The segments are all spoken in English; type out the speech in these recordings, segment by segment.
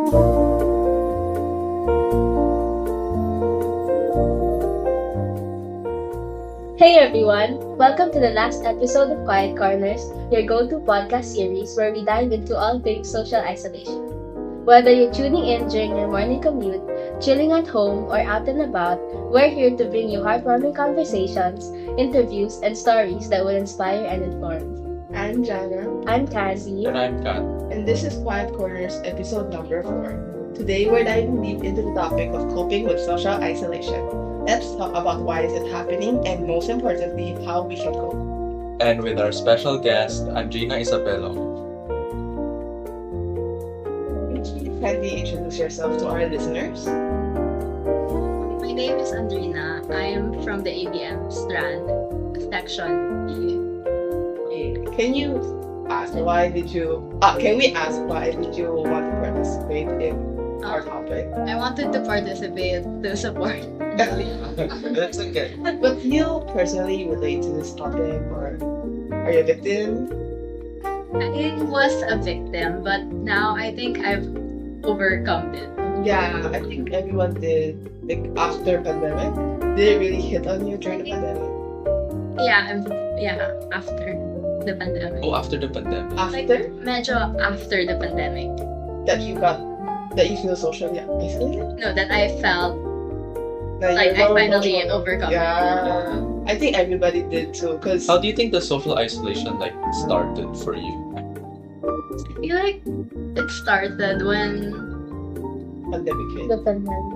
Hey everyone! Welcome to the last episode of Quiet Corners, your go-to podcast series where we dive into all things social isolation. Whether you're tuning in during your morning commute, chilling at home, or out and about, we're here to bring you heartwarming conversations, interviews, and stories that will inspire and inform. I'm Jana, I'm Kazi. And I'm Kat. and this is Quiet Corners episode number 4. Today we're diving deep into the topic of coping with social isolation. Let's talk about why is it happening and most importantly, how we can cope. And with our special guest, Andrina Isabel Ong. Could you kindly introduce yourself to our listeners? My name is Andrina. I am from the ABM Strand section. Can you ask can we ask why did you want to participate in our topic? I wanted to participate to support. That's okay. But you personally relate to this topic or are you a victim? I was a victim, but now I think I've overcome it. Yeah, I think everyone did. Like after pandemic, did it really hit on you during the pandemic? After the pandemic. Oh, after the pandemic. After Medyo after the pandemic. that you feel socially isolated? No, that I felt That like you're I finally more- overcome it. Yeah, I think everybody did too. Cause How do you think the social isolation started for you? I feel like it started when pandemic hit. The pandemic.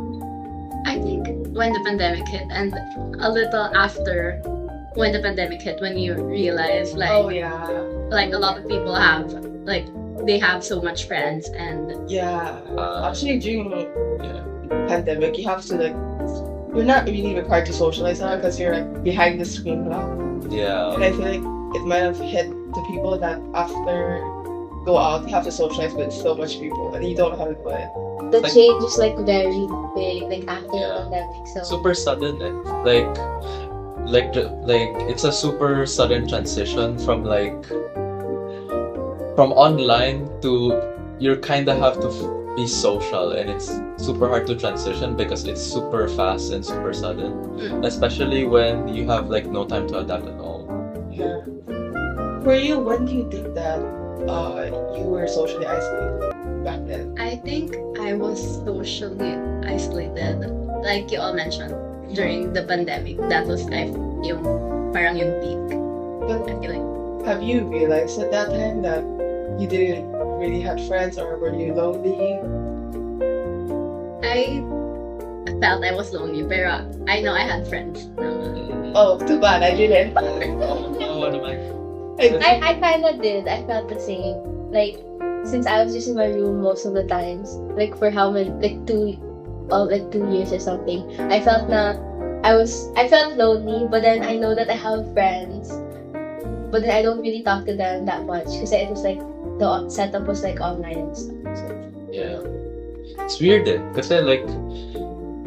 I think when the pandemic hit and a little after when the pandemic hit, when you realize Oh yeah, like a lot of people have like they have so much friends and yeah. Actually, during Yeah. pandemic, you have to you're not really required to socialize now because you're like behind the screen now. Yeah. And I feel like it might have hit the people that after go out, you have to socialize with so much people and you don't know how to do it. The Like- change is like very big, like after Yeah. the pandemic. So Super sudden, eh? Like it's a super sudden transition from online to you kind of have to be social, and it's super hard to transition because it's super fast and super sudden, especially when you have like no time to adapt at all. Yeah. For you, when do you think that you were socially isolated back then? I think I was socially isolated, like you all mentioned, during the pandemic. That was like parang yung peak. But I feel like have you realized at that time that you didn't really have friends or were you lonely? I felt I was lonely, pero I know I had friends. Oh, too bad, I didn't. Oh, ano man? I kind of did. I felt the same. Like since I was just in my room most of the times, like for how many, like 2 years or something. I felt lonely, but then I know that I have friends, but then I don't really talk to them that much because it was like the setup was like online and stuff. So. Yeah. It's weird, eh? Kasi like,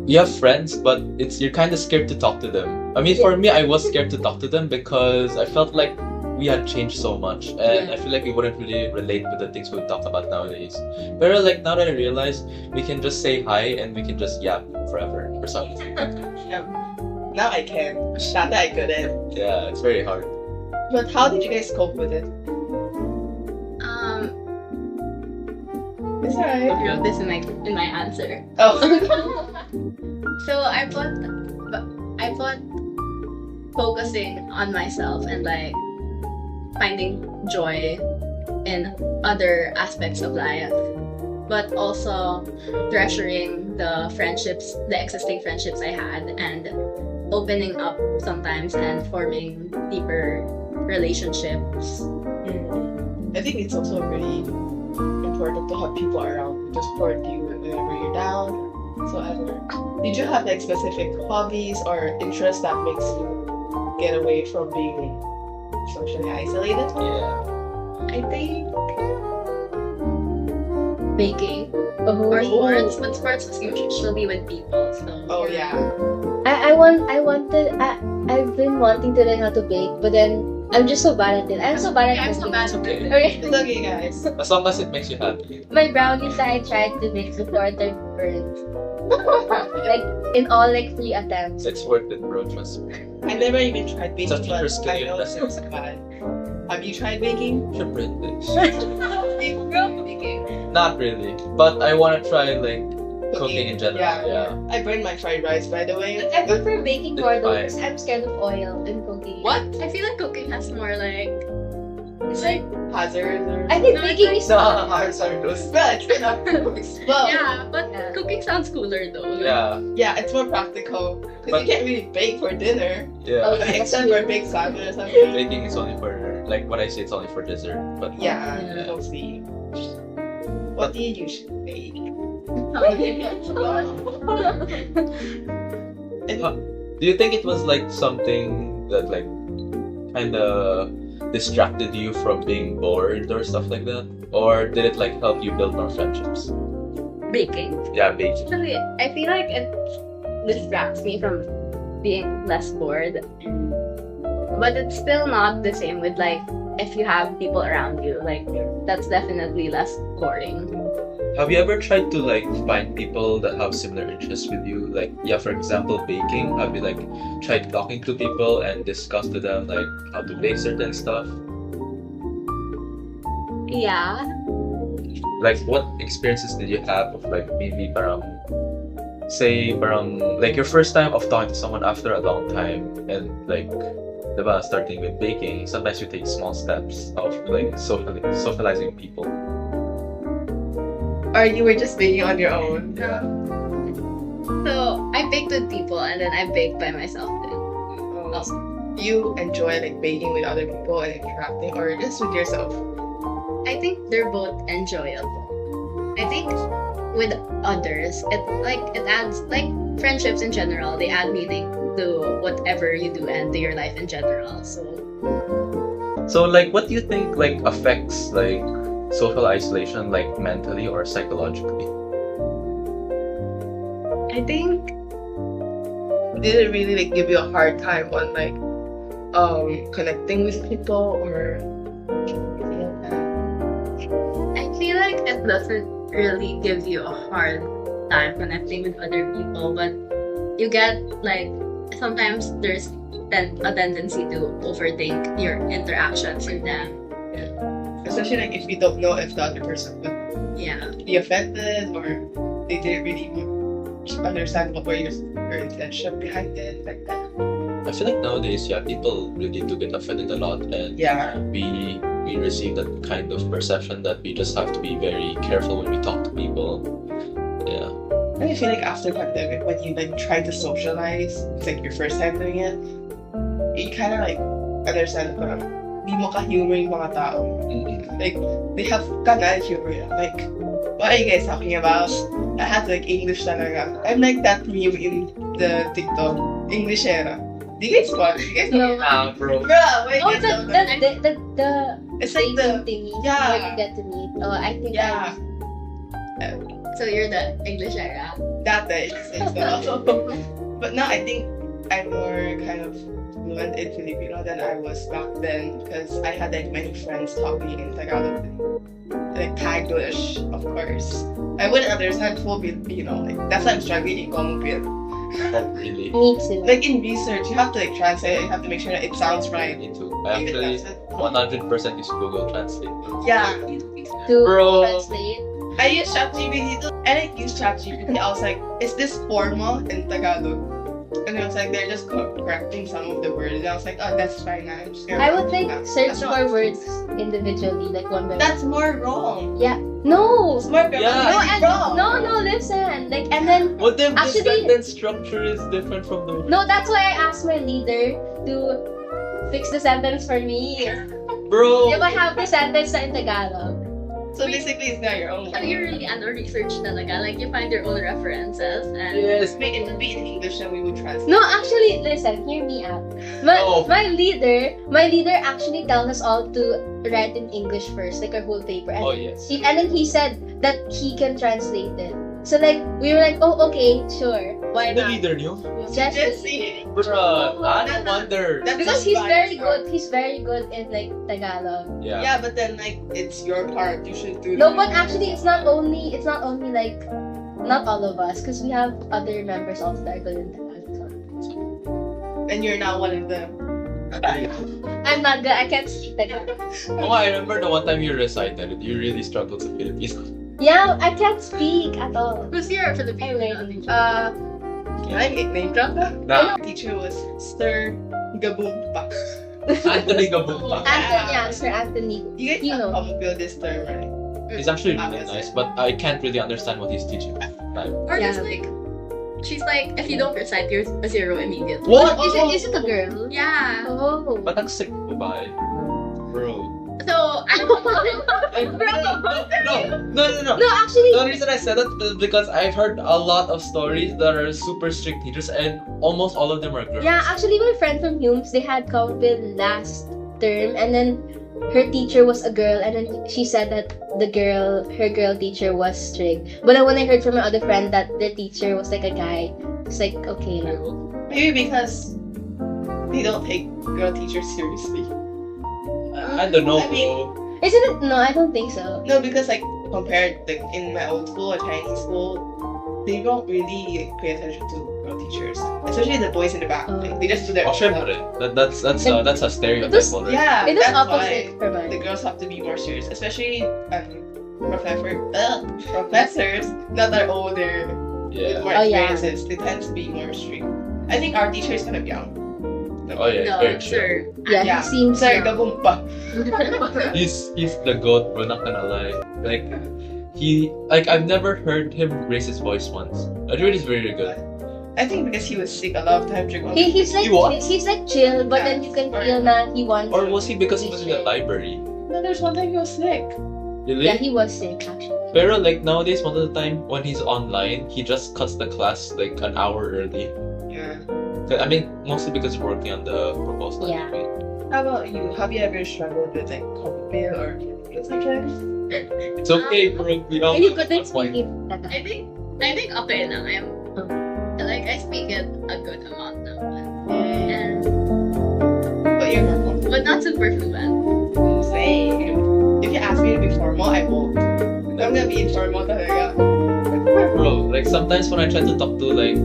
you have friends, but you're kind of scared to talk to them. I mean, for me, I was scared to talk to them because I felt like we had changed so much, and I feel like we wouldn't really relate with the things we talk about nowadays. But like now that I realize, we can just say hi and we can just yap forever or something. Yeah. Now I can. Not that I couldn't. Yeah, it's very hard. But how did you guys cope with it? It's alright. I wrote this in my answer. Oh. So I thought focusing on myself and like finding joy in other aspects of life, but also treasuring the existing friendships I had, and opening up sometimes and forming deeper relationships. I think it's also really important to have people around to support you whenever you're down. So I don't know. Did you have like specific hobbies or interests that makes you get away from being socially isolated? Yeah. I think baking Oh. or sports, but sports was usually with people. So Oh yeah. I've been wanting to learn how to bake, but then I'm just so bad at it. I'm so bad at I'm so cooking. bad at Okay. it. Okay. It's okay, guys. As long as it makes you happy. My brownies that I tried to make before they're burnt. Like in all like 3 attempts. It's worth it, bro. Trust me. I never even tried baking, Such a but skill, I know that's it's bad. Have you tried baking? Should print this. You grew up baking. Not really, but I want to try like cooking in general. Yeah. I burned my fried rice, by the way. I prefer baking more though Fine. because I'm scared of oil and cooking. What? I feel like cooking has more like It's like Hazard or... I think No, baking is No, ours are those. But it's not. Well, yeah, but Yeah. cooking sounds cooler though. Like, Yeah, yeah, it's more practical. Because But- you can't really bake for dinner. yeah. Oh, yeah. Except for big salmon or something. Baking is only for like what I say. It's only for dessert. But Yeah, Yeah. mostly. What do you usually bake? do you think it was like something that like kind of distracted you from being bored or stuff like that, or did it like help you build more friendships? Baking. Yeah, baking. Actually, I feel like it distracts me from being less bored. But it's still not the same with like if you have people around you. Like that's definitely less boring. Have you ever tried to like find people that have similar interests with you? Like, yeah, for example, baking. Have you like tried talking to people and discuss to them like how to bake certain stuff? Yeah. Like, what experiences did you have of like maybe parang say parang like your first time of talking to someone after a long time and like diba, starting with baking, sometimes you take small steps of like socializing people. Or you were just baking on your own? So I baked with people and then I baked by myself then. You enjoy like baking with other people and interacting, or just with yourself? I think they're both enjoyable. I think with others, it adds like friendships in general. They add meaning to whatever you do and to your life in general. So like, what do you think like affects like social isolation like mentally or psychologically? I think Did it really like give you a hard time on like connecting with people, or I feel like it doesn't really give you a hard time connecting with other people, but you get like sometimes there's a tendency to overthink your interactions with them. especially like if you don't know if the other person would Yeah. be offended or they didn't really understand what were your intention behind it, like that. I feel like nowadays, yeah, people really do get offended a lot, and Yeah. we receive that kind of perception that we just have to be very careful when we talk to people. Yeah. And I feel like after pandemic, when you like try to socialize, it's like your first time doing it, you kind of like understand na di mo ka-humor yung mga tao. Like, they have kanal humor. Like, what are you guys talking about? I have like English talaga. I'm like that meme in the TikTok. English era. Do you guys watch? You guys know? No. Bro. Bro, wait, Oh, guys know that? the It's like the... thingy yeah. where you get to meet. Oh, I think Yeah. So you're the English era. That day. But now I think I'm more kind of fluent in Filipino than I was back then, because I had like many friends talking in Tagalog, like Taglish, of course. I wouldn't understand full Filipino. Like that's why I'm struggling in Commonwealth. Not really. me too. Like in research, you have to like translate. You have to make sure that it sounds I right. need to. I Even actually that's it. 100% use Google Translate. Yeah. To Bro. translate. I use ChatGPT too. And I use ChatGPT. I was like, is this formal in Tagalog? And I was like, they're just correcting some of the words. And I was like, oh, that's fine. I'm just gonna I would think That's search not- for words individually, like one by one. That's more wrong. Yeah. No. It's more Yeah. No, grammatically wrong. no, listen. Like, and then What if the Actually- sentence structure is different from the no, that's why I asked my leader to fix the sentence for me. bro? If I have the sentence na in Tagalog. So basically, it's not your own. So you really research talaga. Like you find your own references and Yes. Make it to be in English, and we would translate. No, actually, listen, hear me out. Oh. My leader actually tells us all to write in English first, like our whole paper. And, Oh yes. and then he said that he can translate it. So like we were like, oh okay, sure. Why The not? leader knew. Jesse. Bruh, I no, don't wonder. That's Because not he's biased very part. good. He's very good in like Tagalog. Yeah. Yeah, but then like it's your part. You should do. No, that. but actually, it's not only like not all of us, because we have other members also that are good in Tagalog. And you're not one of them. I'm not good. I can't speak Tagalog. Oh, I remember the one time you recited. You really struggled with Filipino. Yeah, I can't speak at all. Who's your Filipino Anyway, teacher? Can I name drop that? Nah. My teacher was Sir Gabumpa. Anthony Gabumpa. Anthony, yeah, Sir Anthony. You guys You know. know how to build this term, right? He's actually really nice, but I can't really understand what he's teaching. Like, Or Yeah. just like, she's like, if you don't recite, you're a zero immediately. what? Is it a girl? Yeah. Oh. But ang sick po ba eh? Bro. So, I No. No, actually, The reason I said that is because I've heard a lot of stories that are super strict teachers, and almost all of them are girls. yeah, actually, my friend from Humes, they had Comville last term, and then her teacher was a girl, and then she said that her girl teacher was strict. But then when I heard from my other friend that their teacher was like a guy, it's like, okay now. Maybe because they don't take girl teachers seriously. I don't know. I mean- bro. Isn't it? No, I don't think so. No, because like compared like in my old school or Chinese school, they don't really pay attention to girl teachers, especially the boys in the back. Like, they just do their Oh, own stuff. syempre. That's a stereotype was- already. Yeah, It was that's opposite why for mine. the girls have to be more serious, especially professors that are older with Yeah. more Oh, yeah. experiences. They tend to be more strict. I think our teacher is kind of young. Oh yeah, no, very true. sir. Yeah, Yeah. he seems Sorry, young. Gabumpa. He's the goat, bro. Not gonna lie. Like I've never heard him raise his voice once. I really is very good. I think because he was sick a lot of times during He's like He was? he's like chill, but then you can feel that he wants. Or was he because he was in the library? No, there's one time he was sick. Really? Yeah, he was sick actually. Pero like nowadays, most of the time when he's online, he just cuts the class like an hour early. Yeah. I mean, mostly because he's working on the proposal. Yeah. How about you? Have you ever struggled with like cocktail or things like that? It's okay, bro. We all And you couldn't that's why- speak it. I think okay na. I speak it a good amount now. And, But you're not comfortable. but not super fluent. Same. If you ask me to be formal, I won't. I'm gonna be informal talaga. Bro, like sometimes when I try to talk to like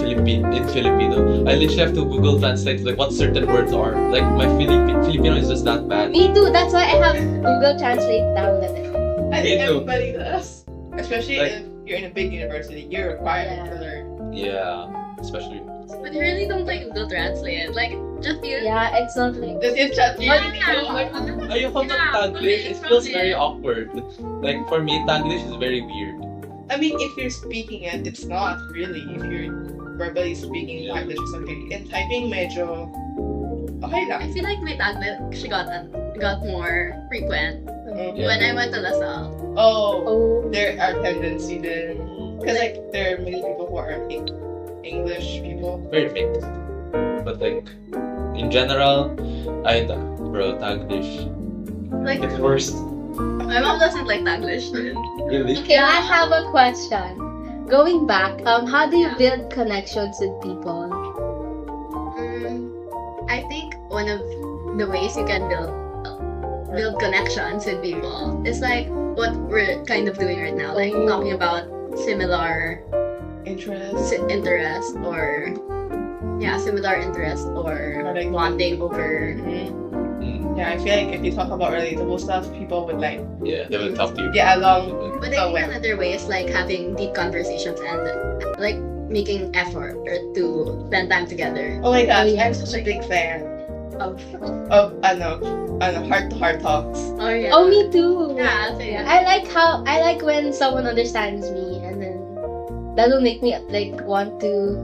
Filipino, I literally have to Google Translate like what certain words are. Like my Filipino is just that bad. Me too. That's why I have Google Translate downloaded. I think Me too. everybody does. Especially Like- if you're in a big university, you're required to learn. Yeah, especially. But you really don't like Google Translate. Like, just use. Yeah, it's not like. Does it chat Yeah. Ayoko mag-Taglish. It feels very awkward. Like for me, Taglish is very weird. I mean, if you're speaking it, it's not really. If you're verbally speaking Yeah. English or something. In typing, medyo okay I lang. feel like my Taglish got more frequent Yeah. when I went to LaSalle. Oh, Oh. there are tendency then. Because like there are many people who are English people. Very mixed. But like in general, bro, Taglish. Like, It's worst. my mom doesn't like Taglish. Really? Okay, I have a question. Going back, how do you build connections with people? I think one of the ways you can build connections with people is like what we're kind of doing right now, like talking about similar Interest. interests or similar interests or Or like- bonding over. Mm, Yeah, I feel like if you talk about relatable stuff, people would like yeah, they will talk to you. get along. But I think another way is like having deep conversations and like making effort to spend time together. Oh my gosh, Oh, yeah. I'm such a big fan Of of heart-to-heart talks. oh yeah. Oh, me too. Yeah, same. I like when someone understands me, and then that will make me like want to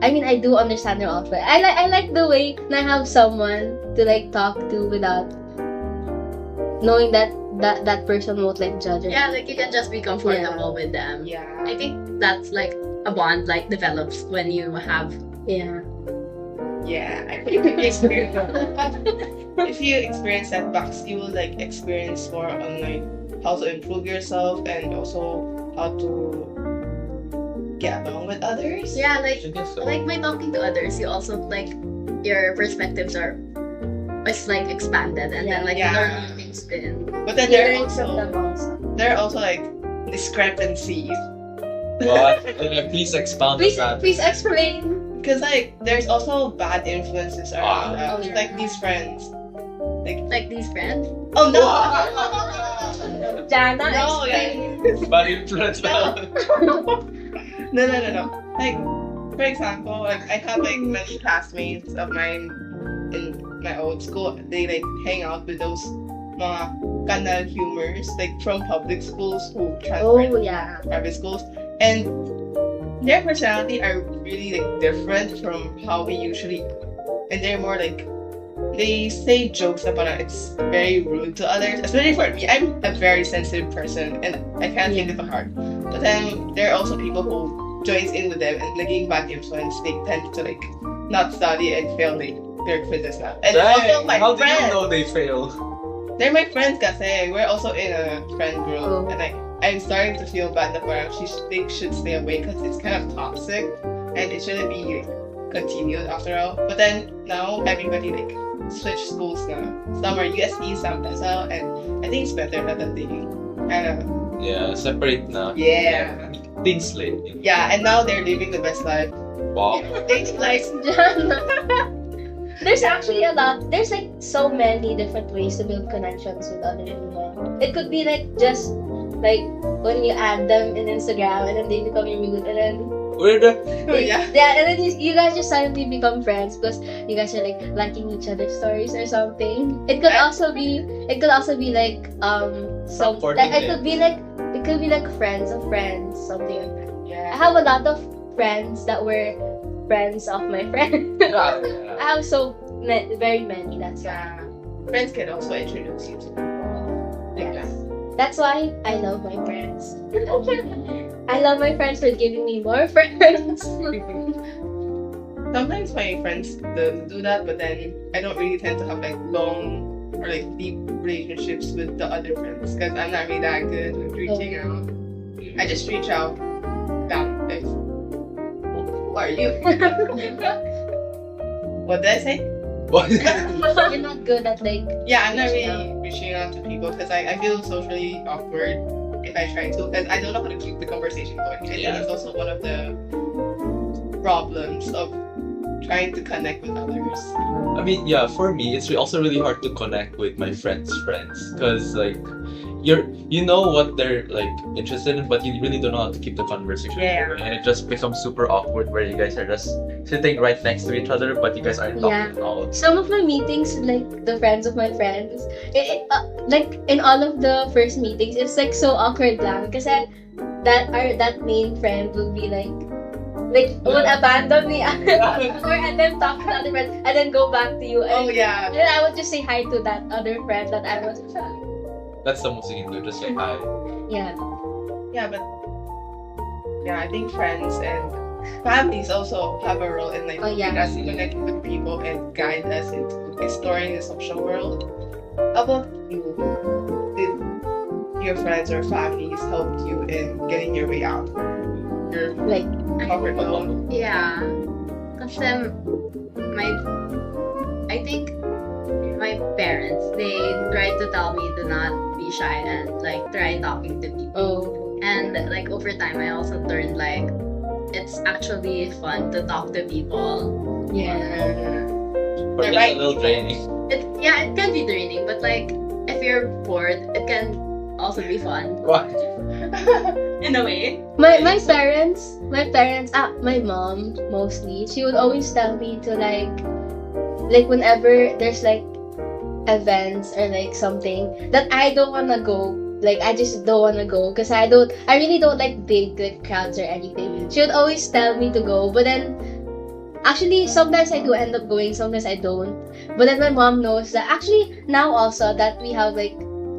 I mean, I do understand them also. I like the way I have someone to like talk to without knowing that person won't like judge it. Yeah, like you can just be comfortable with them. Yeah. I think that's like a bond like develops when you have Yeah. Yeah, I think if you experience if you experience setbacks, you will like experience more on like how to improve yourself and also how to get along with others. Yeah, I guess so. like by talking to others, you also like your perspectives are it's like expanded, and then like Yeah. you learn new things then. But then You there learn from them are also. like discrepancies. What? Please expound Please, on that. please explain. Because like there's also bad influences around Ah. us, Oh, yeah. like these friends. Like these friends. Oh no! Jana, No, explain. Bad influence. No. No. Like, for example, like I have like many classmates of mine in my old school. They like hang out with those mga kanal humors, like from public schools who transferred Oh, yeah. to private schools, and their personality are really like different from how we usually. And they're more like they say jokes about it. It's very rude to others, especially for me. I'm a very sensitive person and I can't take it to heart. But then there are also people who joins in with them and naging bad influence. They tend to like not study and fail like their quizzes now. And also my How do friends. you know they fail? They're my friends kasi. We're also in a friend group. Oh. And I'm starting to feel bad na parang they should stay away because it's kind of toxic and it shouldn't be continued after all. But then now everybody like switch schools now. Some are UST, some TESL, and I think it's better that they kind of Yeah, separate na. yeah. Clean slate. Yeah, and now they're living the best life. Wow. They like Jana. There's actually a lot. There's like so many different ways to build connections with other people. It could be like just like when you add them in Instagram and then they become your mood and then Weird. yeah. and then you guys just suddenly become friends because you guys are like liking each other's stories or something. It could also be like Supporting it could be like friends of friends, something like that. I Yeah. have a lot of friends that were friends of my friends. I have very many. That's why. Yeah. Friends can also introduce you to people. Like Yes. That's why I love my friends. I love my friends for giving me more friends. Sometimes my friends do that, but then I don't really tend to have like long or like deep relationships with the other friends because I'm not really that good with reaching out. I just reach out. Bam, thanks. Who are you? What did I say? What? You're not good at like. Yeah, I'm not Reaching really reaching out to people because I feel socially awkward if I try to because I don't know how to keep the conversation going. I think Yeah. it's also one of the problems of trying to connect with others. I mean, yeah, for me, it's also really hard to connect with my friends' friends because like you know what they're like interested in, but you really don't know how to keep the conversation Yeah. going, and it just becomes super awkward where you guys are just sitting right next to each other, but you guys aren't Yeah. talking out. Some of my meetings, like the friends of my friends, like in all of the first meetings, it's like so awkward lang. Kasi that main friend will be like would abandon me and then talk to the other friend and then go back to you. Oh And yeah. then I would just say hi to that other friend that I was. That's the most you can do. Just say hi. Yeah. Yeah, but yeah, I think friends and families also have a role in like Oh, yeah. us connecting with people and guide us into exploring the social world. How about you? Did your friends or families help you in getting your way out? Your Like comfort zone? Yeah. Because I think my parents, they tried to tell me to not be shy and like try talking to people. oh And like over time, I also learned like it's actually fun to talk to people. yeah. But They're it's right. a little draining. It can be draining, but like if you're bored, it can also be fun What? in a way. My parents, my mom mostly, she would always tell me to like whenever there's like events or like something that I don't wanna go, like I just don't wanna go because I really don't like big like crowds or anything. She would always tell me to go, but then actually sometimes I do end up going, sometimes I don't. But then my mom knows that actually now also that we have like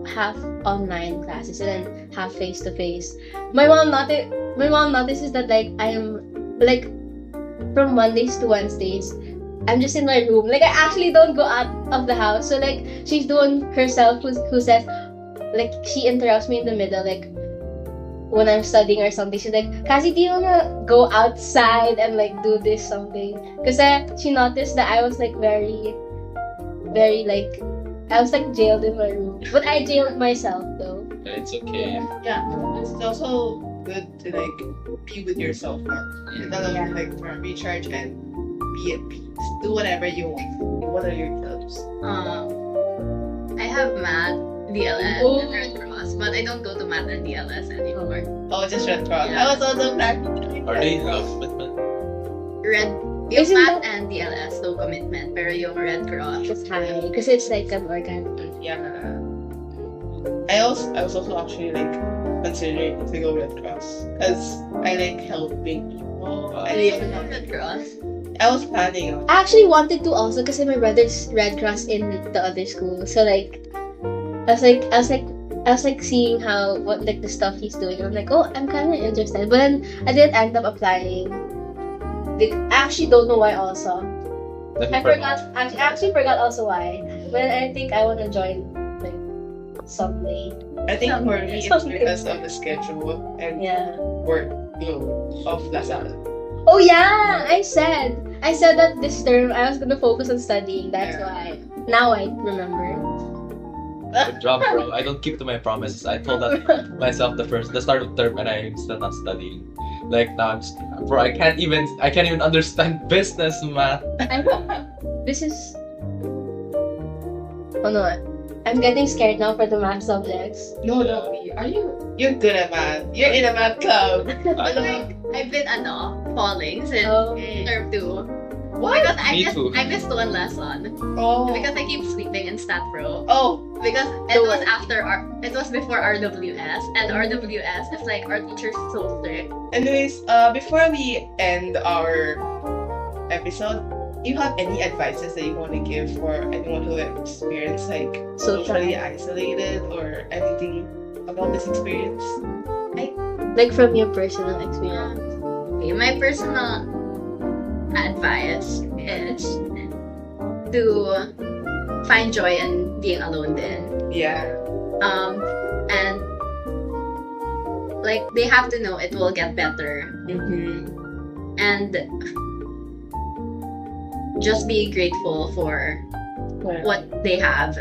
half online classes and then half face to face. My mom notices that like I'm like from Mondays to Wednesdays, I'm just in my room. Like I actually don't go out of the house. So like she's the one herself who says, like she interrupts me in the middle, like when I'm studying or something, she's like, Cassie, do you wanna go outside and like do this something? Because she noticed that I was like very, very like, I was like jailed in my room. But I jailed myself though. It's okay. Yeah, it's also good to like be with yourself now. Yeah. Like for recharge and be at peace. Do whatever you want. What are your clubs? I have math, DLS, Oh. and Red Cross, but I don't go to math and DLS anymore. Oh, just Red Cross. Yeah. I was also practicing. Are they love commitment? Yung Isn't math that- and DLS, no commitment, pero yung Red Cross, It's high. Because it's like an organic. Yeah. I was also actually like considering to go Red Cross because I like helping people. Red Cross. I was planning on. I actually wanted to also because my brother's Red Cross in the other school. So like, I was like seeing what like the stuff he's doing. I'm like, oh, I'm kind of interested. But then I didn't end up applying. Like, I actually don't know why also. I forgot. I actually forgot also why. But I think I want to join like someday. I think for me it's Something. because of the schedule and Yeah. work of LaSalle. Oh yeah, I said that this term I was gonna focus on studying. That's Yeah. why. Now I remember. Good job, bro. I don't keep to my promises. I told that myself the start of term, and I'm still not studying. Like now, bro, I can't even understand business math. This is. Oh no, I'm getting scared now for the math subjects. No, are you? You're good at math. You're in a math club. Like, I've been falling since Oh. term 2. What? Because Me too. I missed one lesson. Oh. Because I keep sleeping in stat pro. Oh. Because it was it was before RWS, and RWS is like our teacher's so strict. Anyways, before we end our episode, do you have any advices that you want to give for anyone who experienced like socially isolated or anything about this experience? Like from your personal experience. Okay, my personal advice is to find joy in being alone then. Yeah. And like they have to know it will get better, Mm-hmm. and just be grateful for what they have,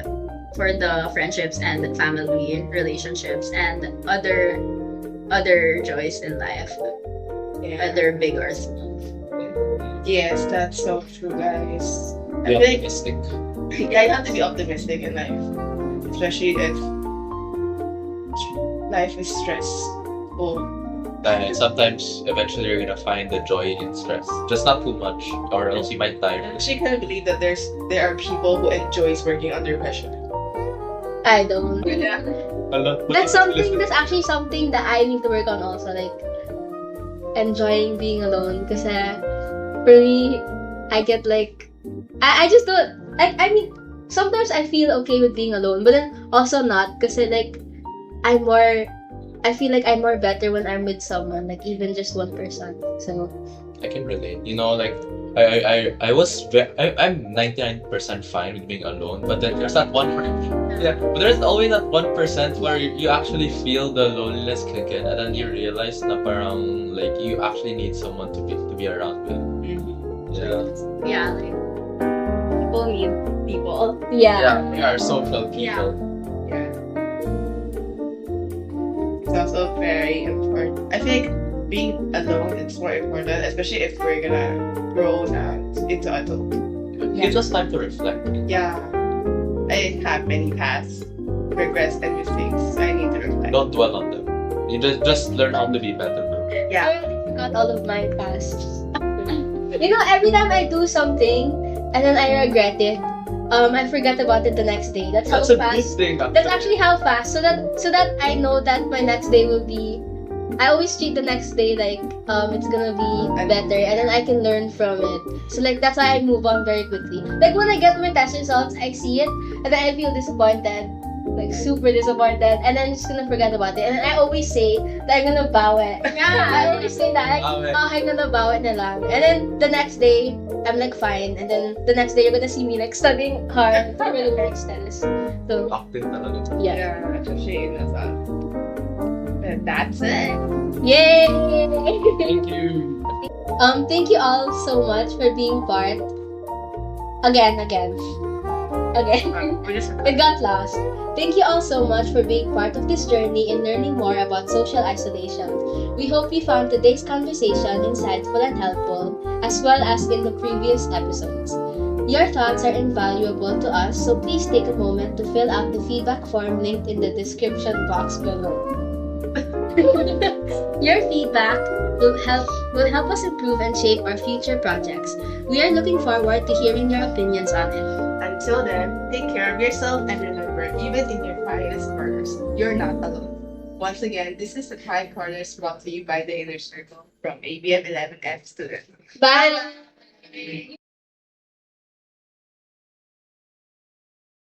for the friendships and family relationships and other joys in life, Yeah. whether big or small. Yes, that's so true, guys. Be I think optimistic. yeah, you have to be optimistic in life, especially if life is stressful. And sometimes, eventually, you're gonna find the joy in stress. Just not too much, or else you might I die. actually can't believe that there are people who enjoys working under pressure. I don't. Yeah. That's actually something that I need to work on also, like enjoying being alone. Because for me, I get like I just don't. I mean, sometimes I feel okay with being alone, but then also not. Because like I feel like I'm more better when I'm with someone, like even just one person. So I can relate. You know, like I'm 99% fine with being alone, but then there's that 1%. Yeah, but there's always that 1% where you actually feel the loneliness kick in, and then you realize na parang like you actually need someone to be around with. Yeah. Yeah, like people need people. yeah. We are social people. Yeah. It's also very important. I think being alone is more important, especially if we're gonna grow into adult. It gives us time to reflect. Yeah. I have many past regrets and mistakes. I need to reflect. Don't dwell on them. You just learn how to be better. Yeah. I already forgot all of my pasts. You know, every time I do something and then I regret it, I forget about it the next day. That's how That's a good fast. thing. That's actually how fast. So that I know that my next day will be. I always treat the next day like it's gonna be better, and then I can learn from it. So like that's why I move on very quickly. Like when I get my test results, I see it, and then I feel disappointed, like super disappointed, and then I'm just gonna forget about it. And then I always say that I'm gonna bow it. Yeah, I always say that. Bow it. Oh, I'm gonna bow it na lang. And then the next day, I'm like fine. And then the next day, you're gonna see me like studying hard for the next test. So Active talaga. yeah. Yeah, especially in LaSalle. But And that's it. Yay! Thank you. Thank you all so much for being part. Again. We just It got lost. Thank you all so much for being part of this journey in learning more about social isolation. We hope you found today's conversation insightful and helpful, as well as in the previous episodes. Your thoughts are invaluable to us, so please take a moment to fill out the feedback form linked in the description box below. Your feedback will help us improve and shape our future projects. We are looking forward to hearing your opinions on it. Until then, take care of yourself and remember, even in your quietest corners, you're not alone. Once again, this is the Quiet Corners brought to you by the Inner Circle from ABM 11F student. Bye!